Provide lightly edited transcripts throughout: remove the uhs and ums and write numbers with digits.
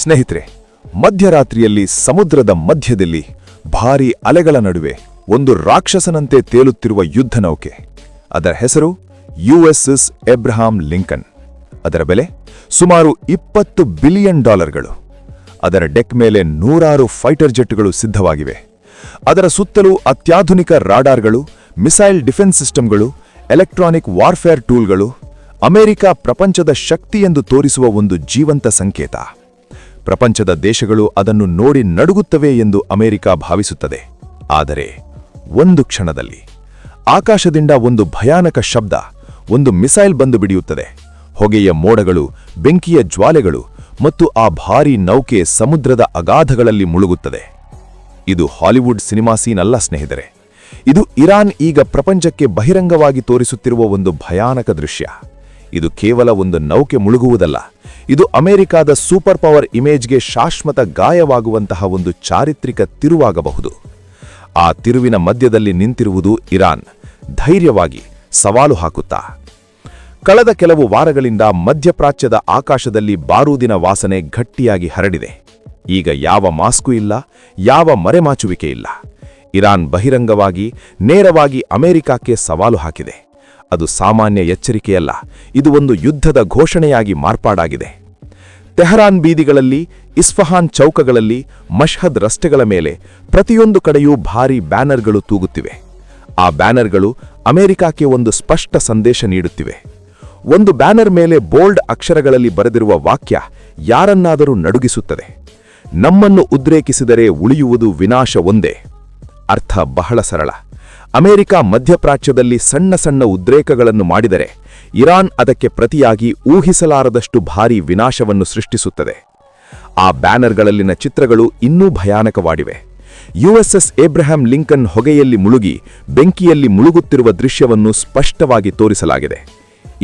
ಸ್ನೇಹಿತರೆ, ಮಧ್ಯರಾತ್ರಿಯಲ್ಲಿ ಸಮುದ್ರದ ಮಧ್ಯದಲ್ಲಿ ಭಾರೀ ಅಲೆಗಳ ನಡುವೆ ಒಂದು ರಾಕ್ಷಸನಂತೆ ತೇಲುತ್ತಿರುವ ಯುದ್ಧ ನೌಕೆ. ಅದರ ಹೆಸರು USS ಎಬ್ರಹಾಂ ಲಿಂಕನ್. ಅದರ ಬೆಲೆ ಸುಮಾರು $20 ಬಿಲಿಯನ್. ಅದರ ಡೆಕ್ ಮೇಲೆ 100 ಫೈಟರ್ ಜೆಟ್ಗಳು ಸಿದ್ಧವಾಗಿವೆ. ಅದರ ಸುತ್ತಲೂ ಅತ್ಯಾಧುನಿಕ ರಾಡಾರ್ಗಳು, ಮಿಸೈಲ್ ಡಿಫೆನ್ಸ್ ಸಿಸ್ಟಮ್ಗಳು, ಎಲೆಕ್ಟ್ರಾನಿಕ್ ವಾರ್ಫೇರ್ ಟೂಲ್ಗಳು. ಅಮೆರಿಕ ಪ್ರಪಂಚದ ಶಕ್ತಿಯೆಂದು ತೋರಿಸುವ ಒಂದು ಜೀವಂತ ಸಂಕೇತ. ಪ್ರಪಂಚದ ದೇಶಗಳು ಅದನ್ನು ನೋಡಿ ನಡುಗುತ್ತವೆ ಎಂದು ಅಮೆರಿಕ ಭಾವಿಸುತ್ತದೆ. ಆದರೆ ಒಂದು ಕ್ಷಣದಲ್ಲಿ ಆಕಾಶದಿಂದ ಒಂದು ಭಯಾನಕ ಶಬ್ದ, ಒಂದು ಮಿಸೈಲ್ ಬಂದು ಬಿಡಿಯುತ್ತದೆ. ಹೊಗೆಯ ಮೋಡಗಳು, ಬೆಂಕಿಯ ಜ್ವಾಲೆಗಳು ಮತ್ತು ಆ ಭಾರೀ ನೌಕೆ ಸಮುದ್ರದ ಅಗಾಧಗಳಲ್ಲಿ ಮುಳುಗುತ್ತದೆ. ಇದು ಹಾಲಿವುಡ್ ಸಿನಿಮಾ ಸೀನ್ ಅಲ್ಲ ಸ್ನೇಹಿತರೆ. ಇದು ಇರಾನ್ ಈಗ ಪ್ರಪಂಚಕ್ಕೆ ಬಹಿರಂಗವಾಗಿ ತೋರಿಸುತ್ತಿರುವ ಒಂದು ಭಯಾನಕ ದೃಶ್ಯ. ಇದು ಕೇವಲ ಒಂದು ನೌಕೆ ಮುಳುಗುವುದಲ್ಲ, ಇದು ಅಮೆರಿಕಾದ ಸೂಪರ್ ಪವರ್ ಇಮೇಜ್ಗೆ ಶಾಶ್ವತ ಗಾಯವಾಗುವಂತಹ ಒಂದು ಚಾರಿತ್ರಿಕ ತಿರುವಾಗಬಹುದು. ಆ ತಿರುವಿನ ಮಧ್ಯದಲ್ಲಿ ನಿಂತಿರುವುದು ಇರಾನ್, ಧೈರ್ಯವಾಗಿ ಸವಾಲು ಹಾಕುತ್ತಾ. ಕಳೆದ ಕೆಲವು ವಾರಗಳಿಂದ ಮಧ್ಯಪ್ರಾಚ್ಯದ ಆಕಾಶದಲ್ಲಿ ಬಾರೂದಿನ ವಾಸನೆ ಗಟ್ಟಿಯಾಗಿ ಹರಡಿದೆ. ಈಗ ಯಾವ ಮಾಸ್ಕು ಇಲ್ಲ, ಯಾವ ಮರೆಮಾಚುವಿಕೆ ಇಲ್ಲ. ಇರಾನ್ ಬಹಿರಂಗವಾಗಿ, ನೇರವಾಗಿ ಅಮೆರಿಕಕ್ಕೆ ಸವಾಲು ಹಾಕಿದೆ. ಅದು ಸಾಮಾನ್ಯ ಎಚ್ಚರಿಕೆಯಲ್ಲ, ಇದು ಒಂದು ಯುದ್ಧದ ಘೋಷಣೆಯಾಗಿ ಮಾರ್ಪಾಡಾಗಿದೆ. ತೆಹರಾನ್ ಬೀದಿಗಳಲ್ಲಿ, ಇಸ್ಫಹಾನ್ ಚೌಕಗಳಲ್ಲಿ, ಮಶ್ಹದ್ ರಸ್ತೆಗಳ ಮೇಲೆ ಪ್ರತಿಯೊಂದು ಕಡೆಯೂ ಭಾರೀ ಬ್ಯಾನರ್ಗಳು ತೂಗುತ್ತಿವೆ. ಆ ಬ್ಯಾನರ್ಗಳು ಅಮೆರಿಕಕ್ಕೆ ಒಂದು ಸ್ಪಷ್ಟ ಸಂದೇಶ ನೀಡುತ್ತಿವೆ. ಒಂದು ಬ್ಯಾನರ್ ಮೇಲೆ ಬೋಲ್ಡ್ ಅಕ್ಷರಗಳಲ್ಲಿ ಬರೆದಿರುವ ವಾಕ್ಯ ಯಾರನ್ನಾದರೂ ನಡುಗಿಸುತ್ತದೆ. ನಮ್ಮನ್ನು ಉದ್ರೇಕಿಸಿದರೆ ಉಳಿಯುವುದು ವಿನಾಶ ಒಂದೇ. ಅರ್ಥ ಬಹಳ ಸರಳ. ಅಮೆರಿಕ ಮಧ್ಯಪ್ರಾಚ್ಯದಲ್ಲಿ ಸಣ್ಣ ಸಣ್ಣ ಉದ್ರೇಕಗಳನ್ನು ಮಾಡಿದರೆ ಇರಾನ್ ಅದಕ್ಕೆ ಪ್ರತಿಯಾಗಿ ಊಹಿಸಲಾರದಷ್ಟು ಭಾರೀ ವಿನಾಶವನ್ನು ಸೃಷ್ಟಿಸುತ್ತದೆ. ಆ ಬ್ಯಾನರ್ಗಳಲ್ಲಿನ ಚಿತ್ರಗಳು ಇನ್ನೂ ಭಯಾನಕವಾಗಿವೆ. USS ಎಬ್ರಹಾಂ ಲಿಂಕನ್ ಹೊಗೆಯಲ್ಲಿ ಮುಳುಗಿ ಬೆಂಕಿಯಲ್ಲಿ ಮುಳುಗುತ್ತಿರುವ ದೃಶ್ಯವನ್ನು ಸ್ಪಷ್ಟವಾಗಿ ತೋರಿಸಲಾಗಿದೆ.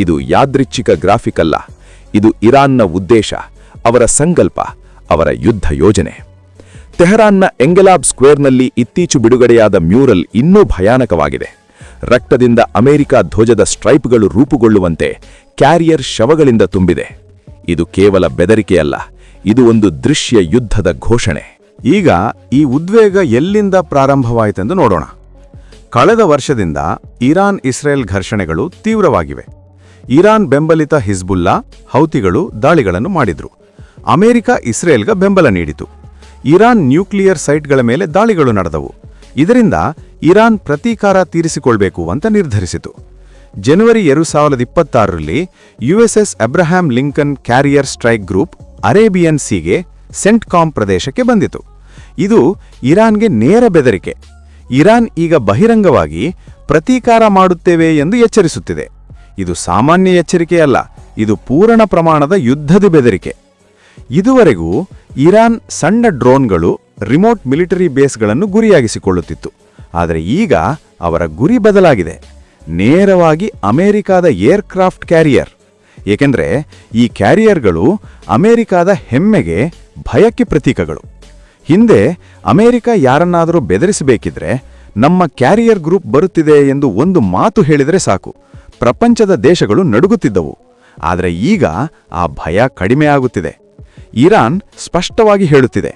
ಇದು ಯಾದೃಚ್ಛಿಕ ಗ್ರಾಫಿಕ್ ಅಲ್ಲ, ಇದು ಇರಾನ್ನ ಉದ್ದೇಶ, ಅವರ ಸಂಕಲ್ಪ, ಅವರ ಯುದ್ಧ ಯೋಜನೆ. ತೆಹರಾನ್ನ ಎಂಗೆಲಾಬ್ ಸ್ಕ್ವೇರ್ನಲ್ಲಿ ಇತ್ತೀಚು ಬಿಡುಗಡೆಯಾದ ಮ್ಯೂರಲ್ ಇನ್ನೂ ಭಯಾನಕವಾಗಿದೆ. ರಕ್ತದಿಂದ ಅಮೆರಿಕ ಧ್ವಜದ ಸ್ಟ್ರೈಪ್ಗಳು ರೂಪುಗೊಳ್ಳುವಂತೆ ಕ್ಯಾರಿಯರ್ ಶವಗಳಿಂದ ತುಂಬಿದೆ. ಇದು ಕೇವಲ ಬೆದರಿಕೆಯಲ್ಲ, ಇದು ಒಂದು ದೃಶ್ಯ ಯುದ್ಧದ ಘೋಷಣೆ. ಈಗ ಈ ಉದ್ವೇಗ ಎಲ್ಲಿಂದ ಪ್ರಾರಂಭವಾಯಿತೆಂದು ನೋಡೋಣ. ಕಳೆದ ವರ್ಷದಿಂದ ಇರಾನ್ ಇಸ್ರೇಲ್ ಘರ್ಷಣೆಗಳು ತೀವ್ರವಾಗಿವೆ. ಇರಾನ್ ಬೆಂಬಲಿತ ಹಿಜ್ಬುಲ್ಲಾ, ಹೌತಿಗಳು ದಾಳಿಗಳನ್ನು ಮಾಡಿದ್ರು. ಅಮೆರಿಕ ಇಸ್ರೇಲ್ಗೆ ಬೆಂಬಲ ನೀಡಿತು. ಇರಾನ್ ನ್ಯೂಕ್ಲಿಯರ್ ಸೈಟ್ಗಳ ಮೇಲೆ ದಾಳಿಗಳು ನಡೆದವು. ಇದರಿಂದ ಇರಾನ್ ಪ್ರತೀಕಾರ ತೀರಿಸಿಕೊಳ್ಬೇಕು ಅಂತ ನಿರ್ಧರಿಸಿತು. ಜನವರಿ 2026ರಲ್ಲಿ USS Abraham Lincoln carrier strike group Arabian ಸೀಗೆ ಸೆಂಟ್ಕಾಮ್ ಪ್ರದೇಶಕ್ಕೆ ಬಂದಿತು. ಇದು ಇರಾನ್ಗೆ ನೇರ ಬೆದರಿಕೆ. ಇರಾನ್ ಈಗ ಬಹಿರಂಗವಾಗಿ ಪ್ರತೀಕಾರ ಮಾಡುತ್ತೇವೆ ಎಂದು ಎಚ್ಚರಿಸುತ್ತಿದೆ. ಇದು ಸಾಮಾನ್ಯ ಎಚ್ಚರಿಕೆಯಲ್ಲ, ಇದು ಪೂರ್ಣ ಪ್ರಮಾಣದ ಯುದ್ಧದ ಬೆದರಿಕೆ. ಇದುವರೆಗೂ ಇರಾನ್ ಸಣ್ಣ ಡ್ರೋನ್ಗಳು, ರಿಮೋಟ್ ಮಿಲಿಟರಿ ಬೇಸ್ಗಳನ್ನು ಗುರಿಯಾಗಿಸಿಕೊಳ್ಳುತ್ತಿತ್ತು. ಆದರೆ ಈಗ ಅವರ ಗುರಿ ಬದಲಾಗಿದೆ. ನೇರವಾಗಿ ಅಮೆರಿಕಾದ ಏರ್ಕ್ರಾಫ್ಟ್ ಕ್ಯಾರಿಯರ್. ಏಕೆಂದರೆ ಈ ಕ್ಯಾರಿಯರ್ಗಳು ಅಮೆರಿಕಾದ ಹೆಮ್ಮೆಗೆ, ಭಯಕ್ಕೆ ಪ್ರತೀಕಗಳು. ಹಿಂದೆ ಅಮೆರಿಕ ಯಾರನ್ನಾದರೂ ಬೆದರಿಸಬೇಕಿದ್ರೆ ನಮ್ಮ ಕ್ಯಾರಿಯರ್ ಗ್ರೂಪ್ ಬರುತ್ತಿದೆ ಎಂದು ಒಂದು ಮಾತು ಹೇಳಿದರೆ ಸಾಕು, ಪ್ರಪಂಚದ ದೇಶಗಳು ನಡುಗುತ್ತಿದ್ದವು. ಆದರೆ ಈಗ ಆ ಭಯ ಕಡಿಮೆಯಾಗುತ್ತಿದೆ. ಇರಾನ್ ಸ್ಪಷ್ಟವಾಗಿ ಹೇಳುತ್ತಿದೆ,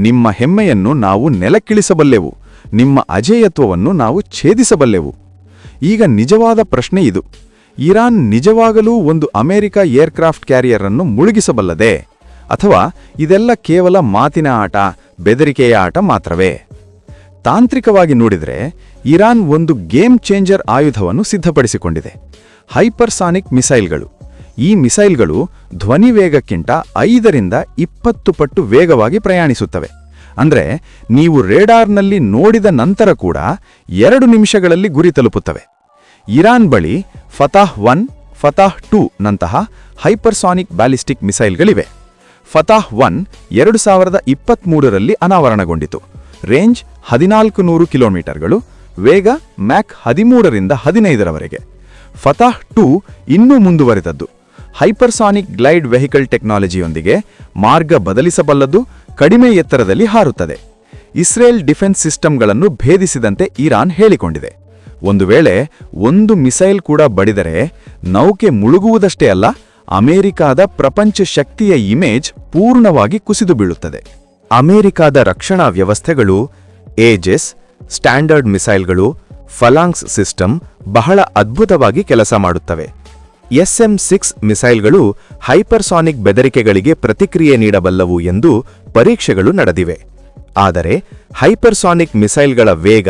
ನಿಮ್ಮ ಹೆಮ್ಮೆಯನ್ನು ನಾವು ನೆಲಕ್ಕಿಳಿಸಬಲ್ಲೆವು, ನಿಮ್ಮ ಅಜೇಯತ್ವವನ್ನು ನಾವು ಛೇದಿಸಬಲ್ಲೆವು. ಈಗ ನಿಜವಾದ ಪ್ರಶ್ನೆ ಇದು: ಇರಾನ್ ನಿಜವಾಗಲೂ ಒಂದು ಅಮೆರಿಕ ಏರ್ಕ್ರಾಫ್ಟ್ ಕ್ಯಾರಿಯರ್ ಅನ್ನು ಮುಳುಗಿಸಬಲ್ಲದೆ, ಅಥವಾ ಇದೆಲ್ಲ ಕೇವಲ ಮಾತಿನ ಆಟ, ಬೆದರಿಕೆಯ ಆಟ ಮಾತ್ರವೇ? ತಾಂತ್ರಿಕವಾಗಿ ನೋಡಿದರೆ ಇರಾನ್ ಒಂದು ಗೇಮ್ ಚೇಂಜರ್ ಆಯುಧವನ್ನು ಸಿದ್ಧಪಡಿಸಿಕೊಂಡಿದೆ: ಹೈಪರ್ಸಾನಿಕ್ ಮಿಸೈಲ್ಗಳು. ಈ ಮಿಸೈಲ್ಗಳು ಧ್ವನಿ ವೇಗಕ್ಕಿಂತ 5ರಿಂದ 20 ಪಟ್ಟು ವೇಗವಾಗಿ ಪ್ರಯಾಣಿಸುತ್ತವೆ. ಅಂದರೆ ನೀವು ರೇಡಾರ್ನಲ್ಲಿ ನೋಡಿದ ನಂತರ ಕೂಡ 2 ನಿಮಿಷಗಳಲ್ಲಿ ಗುರಿ ತಲುಪುತ್ತವೆ. ಇರಾನ್ ಬಳಿ ಫತಾಹ್-1, ಫತಾಹ್-2 ನಂತಹ ಹೈಪರ್ಸಾನಿಕ್ ಬ್ಯಾಲಿಸ್ಟಿಕ್ ಮಿಸೈಲ್ಗಳಿವೆ. ಫತಾಹ್-1 2023ರಲ್ಲಿ ಅನಾವರಣಗೊಂಡಿತು. ರೇಂಜ್ 1400 ಕಿಲೋಮೀಟರ್ಗಳು, ವೇಗ ಮ್ಯಾಕ್ 13ರಿಂದ 15ರವರೆಗೆ. ಫತಾಹ್-2 ಇನ್ನೂ ಮುಂದುವರೆದದ್ದು. ಹೈಪರ್ಸಾನಿಕ್ ಗ್ಲೈಡ್ ವೆಹಿಕಲ್ ಟೆಕ್ನಾಲಜಿಯೊಂದಿಗೆ ಮಾರ್ಗ ಬದಲಿಸಬಲ್ಲದು, ಕಡಿಮೆ ಎತ್ತರದಲ್ಲಿ ಹಾರುತ್ತದೆ. ಇಸ್ರೇಲ್ ಡಿಫೆನ್ಸ್ ಸಿಸ್ಟಮ್ಗಳನ್ನು ಭೇದಿಸಿದಂತೆ ಇರಾನ್ ಹೇಳಿಕೊಂಡಿದೆ. ಒಂದು ವೇಳೆ ಒಂದು ಮಿಸೈಲ್ ಕೂಡ ಬಡಿದರೆ ನೌಕೆ ಮುಳುಗುವುದಷ್ಟೇ ಅಲ್ಲ, ಅಮೆರಿಕಾದ ಪ್ರಪಂಚ ಶಕ್ತಿಯ ಇಮೇಜ್ ಪೂರ್ಣವಾಗಿ ಕುಸಿದು ಬೀಳುತ್ತದೆ. ಅಮೆರಿಕಾದ ರಕ್ಷಣಾ ವ್ಯವಸ್ಥೆಗಳು, ಏಜಸ್, ಸ್ಟ್ಯಾಂಡರ್ಡ್ ಮಿಸೈಲ್ಗಳು, ಫಲಾಂಕ್ಸ್ ಸಿಸ್ಟಮ್ ಬಹಳ ಅದ್ಭುತವಾಗಿ ಕೆಲಸ ಮಾಡುತ್ತವೆ. SM-6 ಮಿಸೈಲ್ಗಳು ಹೈಪರ್ಸಾನಿಕ್ ಬೆದರಿಕೆಗಳಿಗೆ ಪ್ರತಿಕ್ರಿಯೆ ನೀಡಬಲ್ಲವು ಎಂದು ಪರೀಕ್ಷೆಗಳು ನಡೆದಿವೆ. ಆದರೆ ಹೈಪರ್ಸಾನಿಕ್ ಮಿಸೈಲ್ಗಳ ವೇಗ,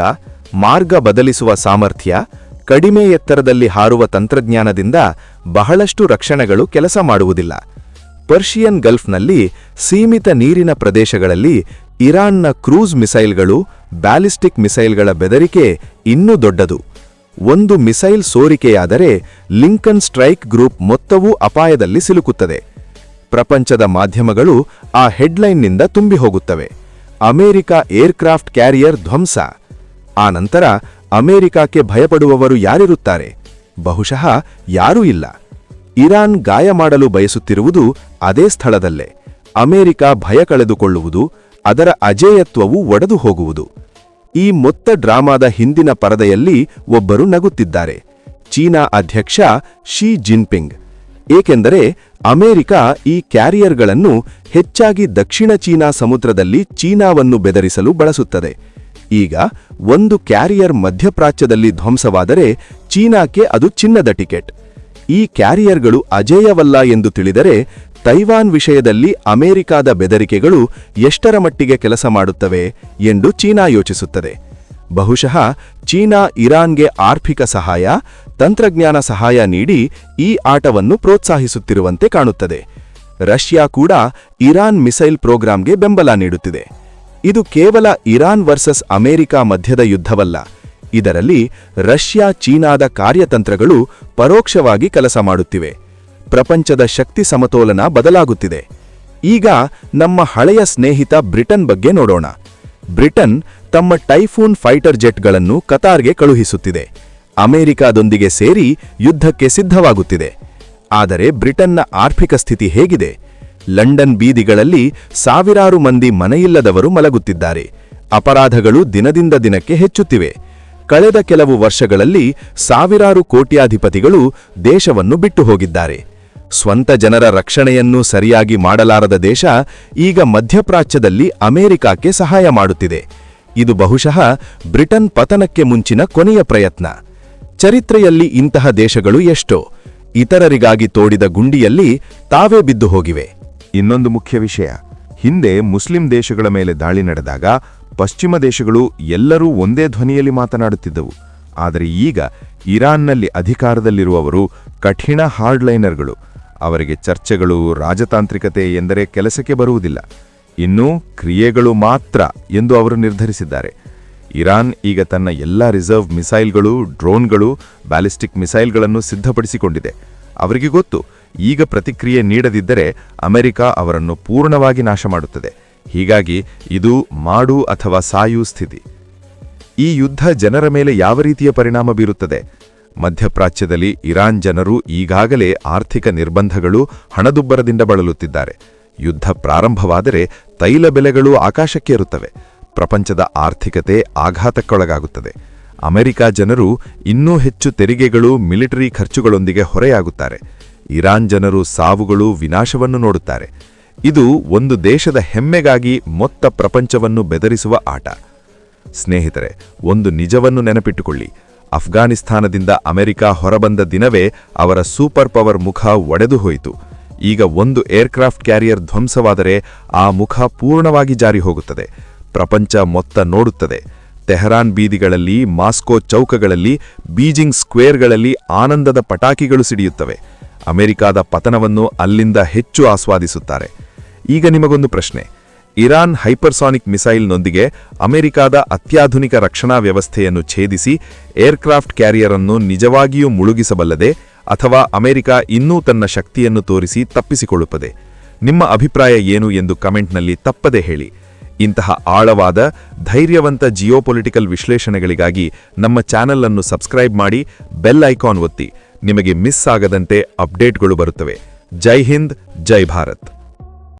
ಮಾರ್ಗ ಬದಲಿಸುವ ಸಾಮರ್ಥ್ಯ, ಕಡಿಮೆ ಎತ್ತರದಲ್ಲಿ ಹಾರುವ ತಂತ್ರಜ್ಞಾನದಿಂದ ಬಹಳಷ್ಟು ರಕ್ಷಣೆಗಳು ಕೆಲಸ ಮಾಡುವುದಿಲ್ಲ. ಪರ್ಷಿಯನ್ ಗಲ್ಫ್ನಲ್ಲಿ ಸೀಮಿತ ನೀರಿನ ಪ್ರದೇಶಗಳಲ್ಲಿ ಇರಾನ್ನ ಕ್ರೂಸ್ ಮಿಸೈಲ್ಗಳು, ಬ್ಯಾಲಿಸ್ಟಿಕ್ ಮಿಸೈಲ್ಗಳ ಬೆದರಿಕೆ ಇನ್ನೂ ದೊಡ್ಡದು. ಒಂದು ಮಿಸೈಲ್ ಸೋರಿಕೆಯಾದರೆ ಲಿಂಕನ್ ಸ್ಟ್ರೈಕ್ ಗ್ರೂಪ್ ಮೊತ್ತವೂ ಅಪಾಯದಲ್ಲಿ ಸಿಲುಕುತ್ತದೆ. ಪ್ರಪಂಚದ ಮಾಧ್ಯಮಗಳು ಆ ಹೆಡ್ಲೈನ್ನಿಂದ ತುಂಬಿ ಹೋಗುತ್ತವೆ. ಅಮೆರಿಕ ಏರ್ಕ್ರಾಫ್ಟ್ ಕ್ಯಾರಿಯರ್ ಧ್ವಂಸ. ಆನಂತರ ಅಮೆರಿಕಕ್ಕೆ ಭಯಪಡುವವರು ಯಾರಿರುತ್ತಾರೆ? ಬಹುಶಃ ಯಾರೂ ಇಲ್ಲ. ಇರಾನ್ ಗಾಯ ಮಾಡಲು ಬಯಸುತ್ತಿರುವುದು ಅದೇ ಸ್ಥಳದಲ್ಲೇ. ಅಮೆರಿಕ ಭಯ ಕಳೆದುಕೊಳ್ಳುವುದು, ಅದರ ಅಜೇಯತ್ವವು ಒಡೆದು ಹೋಗುವುದು. ಈ ಮೊತ್ತ ಡ್ರಾಮಾದ ಹಿಂದಿನ ಪರದೆಯಲ್ಲಿ ಒಬ್ಬರು ನಗುತ್ತಿದ್ದಾರೆ, ಚೀನಾ ಅಧ್ಯಕ್ಷ ಶಿ ಜಿನ್ಪಿಂಗ್. ಏಕೆಂದರೆ ಅಮೆರಿಕ ಈ ಕ್ಯಾರಿಯರ್ಗಳನ್ನು ಹೆಚ್ಚಾಗಿ ದಕ್ಷಿಣ ಚೀನಾ ಸಮುದ್ರದಲ್ಲಿ ಚೀನಾವನ್ನು ಬೆದರಿಸಲು ಬಳಸುತ್ತದೆ. ಈಗ ಒಂದು ಕ್ಯಾರಿಯರ್ ಮಧ್ಯಪ್ರಾಚ್ಯದಲ್ಲಿ ಧ್ವಂಸವಾದರೆ ಚೀನಾಕ್ಕೆ ಅದು ಚಿನ್ನದ ಟಿಕೆಟ್. ಈ ಕ್ಯಾರಿಯರ್ಗಳು ಅಜೇಯವಲ್ಲ ಎಂದು ತಿಳಿದರೆ ತೈವಾನ್ ವಿಷಯದಲ್ಲಿ ಅಮೆರಿಕಾದ ಬೆದರಿಕೆಗಳು ಎಷ್ಟರ ಮಟ್ಟಿಗೆ ಕೆಲಸ ಮಾಡುತ್ತವೆ ಎಂದು ಚೀನಾ ಯೋಚಿಸುತ್ತದೆ. ಬಹುಶಃ ಚೀನಾ ಇರಾನ್ಗೆ ಆರ್ಥಿಕ ಸಹಾಯ, ತಂತ್ರಜ್ಞಾನ ಸಹಾಯ ನೀಡಿ ಈ ಆಟವನ್ನು ಪ್ರೋತ್ಸಾಹಿಸುತ್ತಿರುವಂತೆ ಕಾಣುತ್ತದೆ. ರಷ್ಯಾ ಕೂಡ ಇರಾನ್ ಮಿಸೈಲ್ ಪ್ರೋಗ್ರಾಂಗೆ ಬೆಂಬಲ ನೀಡುತ್ತಿದೆ. ಇದು ಕೇವಲ ಇರಾನ್ ವರ್ಸಸ್ ಅಮೆರಿಕ ಮಧ್ಯದ ಯುದ್ಧವಲ್ಲ. ಇದರಲ್ಲಿ ರಷ್ಯಾ ಚೀನಾದ ಕಾರ್ಯತಂತ್ರಗಳು ಪರೋಕ್ಷವಾಗಿ ಕೆಲಸ ಮಾಡುತ್ತಿವೆ. ಪ್ರಪಂಚದ ಶಕ್ತಿ ಸಮತೋಲನ ಬದಲಾಗುತ್ತಿದೆ. ಈಗ ನಮ್ಮ ಹಳೆಯ ಸ್ನೇಹಿತ ಬ್ರಿಟನ್ ಬಗ್ಗೆ ನೋಡೋಣ. ಬ್ರಿಟನ್ ತಮ್ಮ ಟೈಫೂನ್ ಫೈಟರ್ ಜೆಟ್ಗಳನ್ನು ಕತಾರ್ಗೆ ಕಳುಹಿಸುತ್ತಿದೆ. ಅಮೆರಿಕಾದೊಂದಿಗೆ ಸೇರಿ ಯುದ್ಧಕ್ಕೆ ಸಿದ್ಧವಾಗುತ್ತಿದೆ. ಆದರೆ ಬ್ರಿಟನ್ನ ಆರ್ಥಿಕ ಸ್ಥಿತಿ ಹೇಗಿದೆ? ಲಂಡನ್ ಬೀದಿಗಳಲ್ಲಿ ಸಾವಿರಾರು ಮಂದಿ ಮನೆಯಿಲ್ಲದವರು ಮಲಗುತ್ತಿದ್ದಾರೆ. ಅಪರಾಧಗಳು ದಿನದಿಂದ ದಿನಕ್ಕೆ ಹೆಚ್ಚುತ್ತಿವೆ. ಕಳೆದ ಕೆಲವು ವರ್ಷಗಳಲ್ಲಿ ಸಾವಿರಾರು ಕೋಟ್ಯಾಧಿಪತಿಗಳು ದೇಶವನ್ನು ಬಿಟ್ಟು ಹೋಗಿದ್ದಾರೆ. ಸ್ವಂತ ಜನರ ರಕ್ಷಣೆಯನ್ನೂ ಸರಿಯಾಗಿ ಮಾಡಲಾರದ ದೇಶ ಈಗ ಮಧ್ಯಪ್ರಾಚ್ಯದಲ್ಲಿ ಅಮೆರಿಕಕ್ಕೆ ಸಹಾಯ ಮಾಡುತ್ತಿದೆ. ಇದು ಬಹುಶಃ ಬ್ರಿಟನ್ ಪತನಕ್ಕೆ ಮುಂಚಿನ ಕೊನೆಯ ಪ್ರಯತ್ನ. ಚರಿತ್ರೆಯಲ್ಲಿ ಇಂತಹ ದೇಶಗಳು ಎಷ್ಟೋ ಇತರರಿಗಾಗಿ ತೋಡಿದ ಗುಂಡಿಯಲ್ಲಿ ತಾವೇ ಬಿದ್ದು ಹೋಗಿವೆ. ಇನ್ನೊಂದು ಮುಖ್ಯ ವಿಷಯ, ಹಿಂದೆ ಮುಸ್ಲಿಂ ದೇಶಗಳ ಮೇಲೆ ದಾಳಿ ನಡೆದಾಗ ಪಶ್ಚಿಮ ದೇಶಗಳು ಎಲ್ಲರೂ ಒಂದೇ ಧ್ವನಿಯಲ್ಲಿ ಮಾತನಾಡುತ್ತಿದ್ದವು. ಆದರೆ ಈಗ ಇರಾನ್ನಲ್ಲಿ ಅಧಿಕಾರದಲ್ಲಿರುವವರು ಕಠಿಣ ಹಾರ್ಡ್ಲೈನರ್ಗಳು. ಅವರಿಗೆ ಚರ್ಚೆಗಳು, ರಾಜತಾಂತ್ರಿಕತೆ ಎಂದರೆ ಕೆಲಸಕ್ಕೆ ಬರುವುದಿಲ್ಲ, ಇನ್ನೂ ಕ್ರಿಯೆಗಳು ಮಾತ್ರ ಎಂದು ಅವರು ನಿರ್ಧರಿಸಿದ್ದಾರೆ. ಇರಾನ್ ಈಗ ತನ್ನ ಎಲ್ಲ ರಿಸರ್ವ್ ಮಿಸೈಲ್ಗಳು, ಡ್ರೋನ್ಗಳು, ಬ್ಯಾಲಿಸ್ಟಿಕ್ ಮಿಸೈಲ್ಗಳನ್ನು ಸಿದ್ಧಪಡಿಸಿಕೊಂಡಿದೆ. ಅವರಿಗೆ ಗೊತ್ತು, ಈಗ ಪ್ರತಿಕ್ರಿಯೆ ನೀಡದಿದ್ದರೆ ಅಮೆರಿಕ ಅವರನ್ನು ಪೂರ್ಣವಾಗಿ ನಾಶ ಮಾಡುತ್ತದೆ. ಹೀಗಾಗಿ ಇದು ಮಾಡು ಅಥವಾ ಸಾಯು ಸ್ಥಿತಿ. ಈ ಯುದ್ಧ ಜನರ ಮೇಲೆ ಯಾವ ರೀತಿಯ ಪರಿಣಾಮ ಬೀರುತ್ತದೆ? ಮಧ್ಯಪ್ರಾಚ್ಯದಲ್ಲಿ ಇರಾನ್ ಜನರು ಈಗಾಗಲೇ ಆರ್ಥಿಕ ನಿರ್ಬಂಧಗಳು, ಹಣದುಬ್ಬರದಿಂದ ಬಳಲುತ್ತಿದ್ದಾರೆ. ಯುದ್ಧ ಪ್ರಾರಂಭವಾದರೆ ತೈಲ ಬೆಲೆಗಳು ಆಕಾಶಕ್ಕೇರುತ್ತವೆ. ಪ್ರಪಂಚದ ಆರ್ಥಿಕತೆ ಆಘಾತಕ್ಕೊಳಗಾಗುತ್ತದೆ. ಅಮೆರಿಕ ಜನರು ಇನ್ನೂ ಹೆಚ್ಚು ತೆರಿಗೆಗಳು, ಮಿಲಿಟರಿ ಖರ್ಚುಗಳೊಂದಿಗೆ ಹೊರೆಯಾಗುತ್ತಾರೆ. ಇರಾನ್ ಜನರು ಸಾವುಗಳು, ವಿನಾಶವನ್ನು ನೋಡುತ್ತಾರೆ. ಇದು ಒಂದು ದೇಶದ ಹೆಮ್ಮೆಗಾಗಿ ಮೊತ್ತ ಪ್ರಪಂಚವನ್ನು ಬೆದರಿಸುವ ಆಟ. ಸ್ನೇಹಿತರೆ, ಒಂದು ನಿಜವನ್ನು ನೆನಪಿಟ್ಟುಕೊಳ್ಳಿ. ಅಫ್ಘಾನಿಸ್ತಾನದಿಂದ ಅಮೆರಿಕ ಹೊರಬಂದ ದಿನವೇ ಅವರ ಸೂಪರ್ ಪವರ್ ಮುಖ ಒಡೆದು ಹೋಯಿತು. ಈಗ ಒಂದು ಏರ್ಕ್ರಾಫ್ಟ್ ಕ್ಯಾರಿಯರ್ ಧ್ವಂಸವಾದರೆ ಆ ಮುಖ ಪೂರ್ಣವಾಗಿ ಜಾರಿ ಹೋಗುತ್ತದೆ. ಪ್ರಪಂಚ ಮೊತ್ತ ನೋಡುತ್ತದೆ. ತೆಹರಾನ್ ಬೀದಿಗಳಲ್ಲಿ, ಮಾಸ್ಕೋ ಚೌಕಗಳಲ್ಲಿ, ಬೀಜಿಂಗ್ ಸ್ಕ್ವೇರ್ಗಳಲ್ಲಿ ಆನಂದದ ಪಟಾಕಿಗಳು ಸಿಡಿಯುತ್ತವೆ. ಅಮೆರಿಕಾದ ಪತನವನ್ನು ಅಲ್ಲಿಂದ ಹೆಚ್ಚು ಆಸ್ವಾದಿಸುತ್ತಾರೆ. ಈಗ ನಿಮಗೊಂದು ಪ್ರಶ್ನೆ, ಇರಾನ್ ಹೈಪರ್ಸಾನಿಕ್ ಮಿಸೈಲ್ನೊಂದಿಗೆ ಅಮೆರಿಕಾದ ಅತ್ಯಾಧುನಿಕ ರಕ್ಷಣಾ ವ್ಯವಸ್ಥೆಯನ್ನು ಛೇದಿಸಿ ಏರ್ಕ್ರಾಫ್ಟ್ ಕ್ಯಾರಿಯರ್ ಅನ್ನು ನಿಜವಾಗಿಯೂ ಮುಳುಗಿಸಬಲ್ಲದೆ, ಅಥವಾ ಅಮೆರಿಕ ಇನ್ನೂ ತನ್ನ ಶಕ್ತಿಯನ್ನು ತೋರಿಸಿ ತಪ್ಪಿಸಿಕೊಳ್ಳುತ್ತದೆ? ನಿಮ್ಮ ಅಭಿಪ್ರಾಯ ಏನು ಎಂದು ಕಮೆಂಟ್ನಲ್ಲಿ ತಪ್ಪದೆ ಹೇಳಿ. ಇಂತಹ ಆಳವಾದ, ಧೈರ್ಯವಂತ ಜಿಯೋಪೊಲಿಟಿಕಲ್ ವಿಶ್ಲೇಷಣೆಗಳಿಗಾಗಿ ನಮ್ಮ ಚಾನೆಲ್ ಅನ್ನು ಸಬ್ಸ್ಕ್ರೈಬ್ ಮಾಡಿ, ಬೆಲ್ ಐಕಾನ್ ಒತ್ತಿ. ನಿಮಗೆ ಮಿಸ್ ಆಗದಂತೆ ಅಪ್ಡೇಟ್ಗಳು ಬರುತ್ತವೆ. ಜೈ ಹಿಂದ್, ಜೈ ಭಾರತ್.